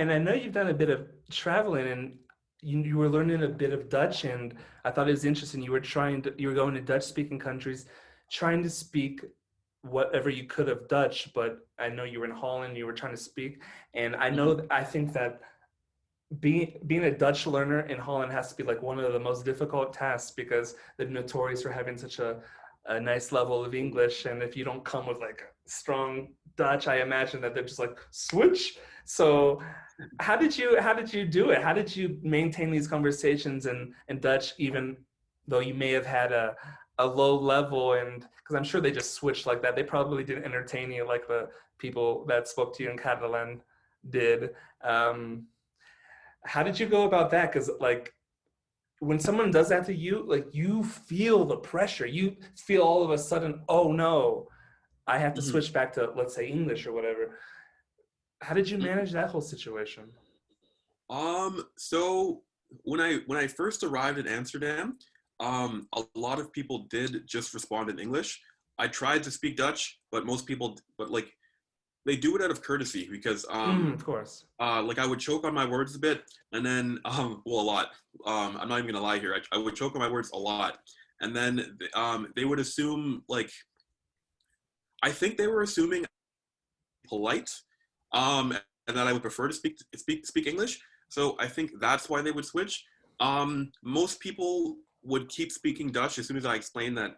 And I know you've done a bit of traveling and you were learning a bit of Dutch, and I thought it was interesting. You were going to Dutch speaking countries, trying to speak whatever you could of Dutch, but I know you were in Holland, you were trying to speak. And Mhm. I think that being a Dutch learner in Holland has to be like one of the most difficult tasks because they're notorious for having such a nice level of English. And if you don't come with like strong Dutch, I imagine that they're just like switch. So how did you do it? How did you maintain these conversations in Dutch, even though you may have had a low level? And because I'm sure they just switched like that. They probably didn't entertain you like the people that spoke to you in Catalan did. Um, how did you go about that? Because like when someone does that to you, like you feel the pressure. You feel all of a sudden, oh no, I have to Mhm. switch back to let's say English or whatever. How did you Mhm. manage that whole situation? So when I first arrived in Amsterdam, a lot of people did just respond in English. I tried to speak Dutch, but most people, but like they do it out of courtesy because Of course. like I would choke on my words a bit, and then well a lot. I'm not even gonna lie here. I would choke on my words a lot, and then they would assume like I think they were assuming polite, and that I would prefer to speak English. So I think that's why they would switch. Most people would keep speaking Dutch as soon as I explained that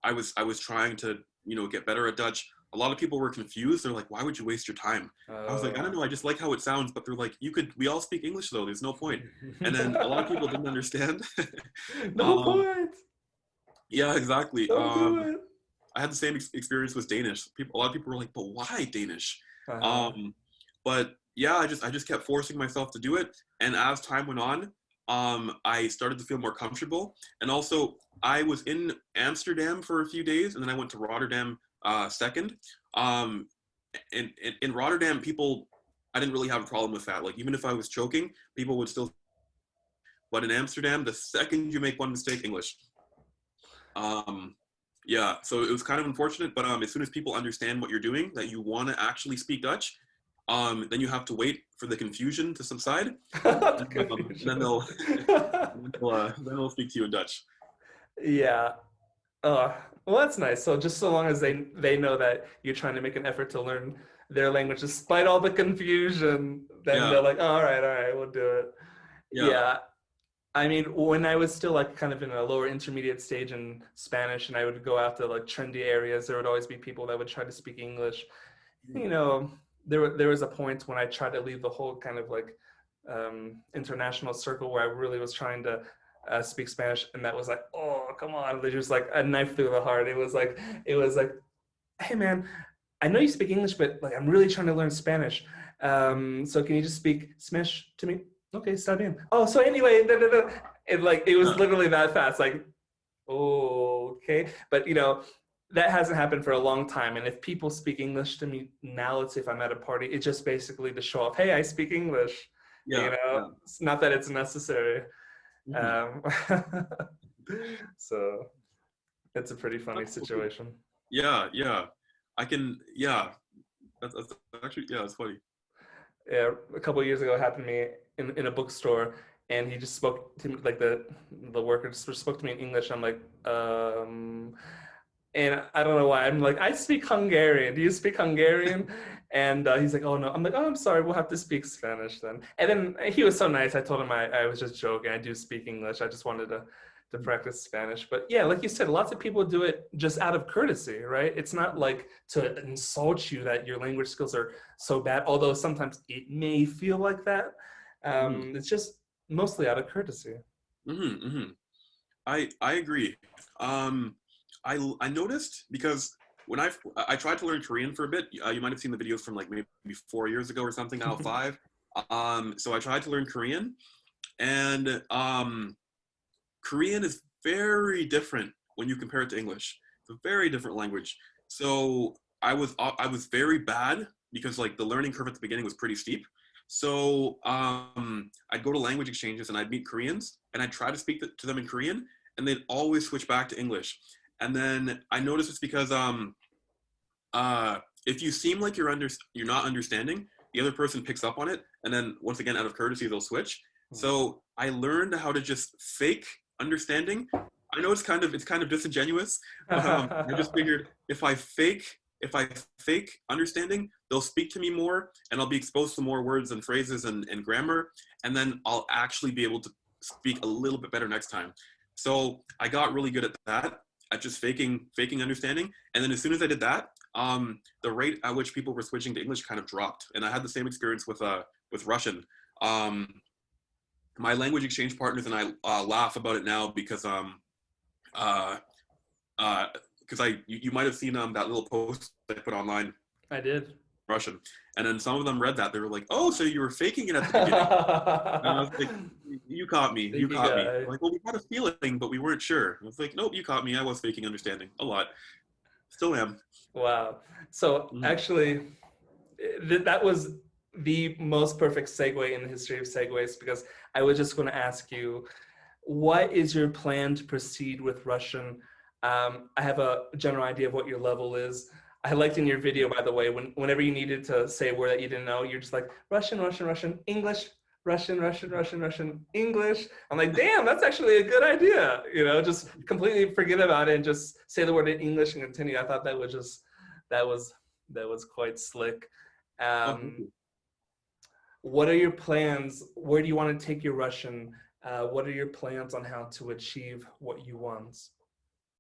I was trying to get better at Dutch. A lot of people were confused. They're like, "Why would you waste your time?" I was like, "I don't Oh. know. I just like how it sounds." But they're like, "You could. We all speak English though. There's no point." And then a lot of people didn't understand. No um, point. yeah, exactly. Don't do it. I had the same experience with Danish. A lot of people were like, "But why Danish?" Uh-huh. Um, but yeah, I just kept forcing myself to do it, and as time went on, I started to feel more comfortable. And also, I was in Amsterdam for a few days, and then I went to Rotterdam second. Um, in Rotterdam, people, I didn't really have a problem with that. Like even if I was choking, people would still. But in Amsterdam, the second you make one mistake, English. Um, yeah, so it was kind of unfortunate, but as soon as people understand what you're doing, that you want to actually speak Dutch, then you have to wait for the confusion to subside, The and then confusion. they'll then they'll speak to you in Dutch. Yeah. Well, that's nice. So just so long as they know that you're trying to make an effort to learn their language, despite all the confusion, then Yeah, they're like, all right, we'll do it. yeah. Yeah. I mean, when I was still like kind of in a lower intermediate stage in Spanish and I would go out to like trendy areas, there would always be people that would try to speak English. Mhm. You know, there was a point when I tried to leave the whole kind of like international circle where I really was trying to speak Spanish, and that was like, oh, come on, there's just like a knife through the heart. It was like, hey man, I know you speak English, but like I'm really trying to learn Spanish. So can you just speak Spanish to me? Okay, start in. Oh, so anyway, da, da, da. It was Yeah. literally that fast. Like, oh, okay, but that hasn't happened for a long time. And if people speak English to me now, let's say if I'm at a party, it's just basically to show off, hey, I speak English. Yeah, yeah. It's not that it's necessary. Mhm. Um, so it's a pretty funny That's so cool. situation. Yeah, yeah. I can. Yeah, that's actually yeah, that's funny. Yeah, a couple of years ago, it happened to me in a bookstore, and he just spoke to me like the worker just spoke to me in English. I'm like, and I don't know why. I'm like, I speak Hungarian. Do you speak Hungarian? And he's like, oh no. I'm like, oh, I'm sorry. We'll have to speak Spanish then. And then he was so nice. I told him I was just joking. I do speak English. I just wanted to practice Spanish. But yeah, like you said, lots of people do it just out of courtesy, right? It's not like to insult you that your language skills are so bad, although sometimes it may feel like that. Hmm. It's just mostly out of courtesy. Hmm. Hmm. I agree. Um, I noticed because when I tried to learn Korean for a bit, you might have seen the videos from like maybe 4 years ago or something, now 5. So I tried to learn Korean, and Korean is very different when you compare it to English. It's a very different language. So I was very bad because like the learning curve at the beginning was pretty steep. So I'd go to language exchanges and I'd meet Koreans and I'd try to speak to them in Korean and they'd always switch back to English. And then I noticed it's because uh, if you seem like you're not understanding, the other person picks up on it and then once again, out of courtesy, they'll switch. Hmm. So I learned how to just fake understanding. I know it's kind of disingenuous, but I just figured if I fake understanding, they'll speak to me more, and I'll be exposed to more words and phrases and grammar, and then I'll actually be able to speak a little bit better next time. So I got really good at that, at just faking understanding. And then as soon as I did that, the rate at which people were switching to English kind of dropped. And I had the same experience with Russian. My language exchange partners and I laugh about it now because uh, you might have seen that little post I put online, I did. Russian, and then some of them read that, they were like, "Oh, so you were faking it at the beginning?" And I was like, "You caught me, you Sneaky caught me." guy. Like, well, we had a feeling, but we weren't sure. I was like, "Nope, you caught me. I was faking understanding a lot. Still am." Wow. So Mhm. actually, that was the most perfect segue in the history of segues, because I was just going to ask you, what is your plan to proceed with Russian? I have a general idea of what your level is. I liked in your video, by the way, whenever you needed to say a word that you didn't know, you're just like Russian, Russian, Russian, English, Russian, Russian, Russian, Russian, English. I'm like, damn, that's actually a good idea. You know, just completely forget about it and just say the word in English and continue. I thought that was just that was that was quite slick. Oh, thank Um, you. what are your plans? Where do you want to take your Russian? What are your plans on how to achieve what you want?